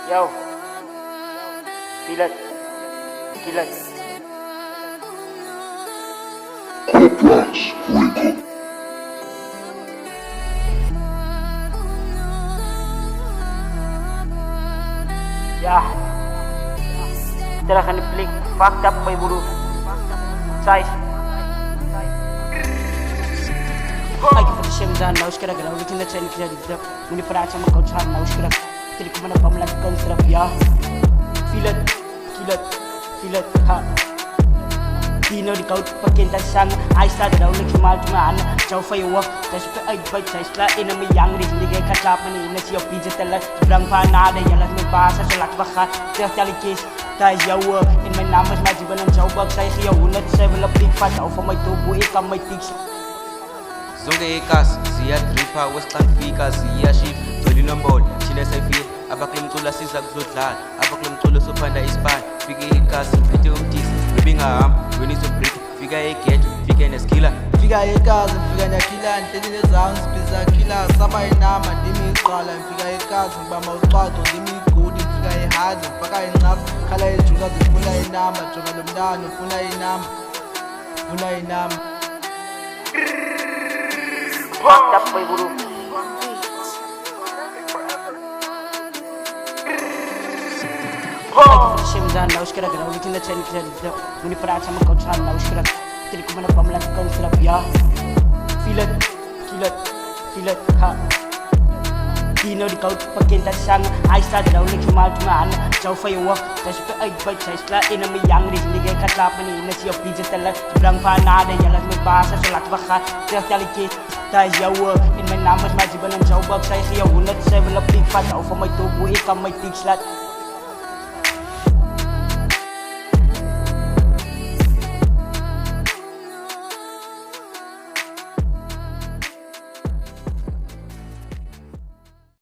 Yo, feel it, kill it. Yeah, terang flick, fucked up by buru. Size. Ay, que for shame down, now shkira gra, within the chain clear the muni fracha ma coach har now shkira. Tiri ko mana pamla construct yeah. Feel it, kill it, feel it, ha. Dino di kau pakinta sang, I started out like mal to man. Chow for your work, just for I bite chase la in a me young rich nigga catch up in a sea of digital brang pa nada yala me basa so lak baka. Tell case. That is your work in my numbers, my Jibon and job box. I see you not seven up big fat out for my tubo, it come my ticks. Zonke ikas, siya dripa, western fika, siya ship, tolino ball, chine sa fi, abaklim tula sisak zutlan, abaklim tula supanda ispan, fika ikas, ito utis, whipping arm, we need to break, fika iket, fika in a skiller. Fika ikas, fika na killer, and ten sounds, pizza killer, sabay nama, dimi kala, fika ikas, bama upato, dimi good, fika ihaz, fika inaf, kala ichuga, funa inama, chuga lumdano, funa inam. Fucked up by buru. Ay, que for shame down, now shkira gra, within the chain clear the muni fracha ma coach har now shkira. Tiri ko mana pamla construct yeah. Feel it, kill it, feel it, ha. Dino di kau pakinta sang, I started out like mal to man. Chow for your work, just for I bite chase la in a me young rich nigga catch up in a sea of digital brang pa nada yala me basa so lak baka. Tell case. That is your work in my numbers, my Jibon and job box. I see you not seven up big fat out for my tubo, it come my ticks like.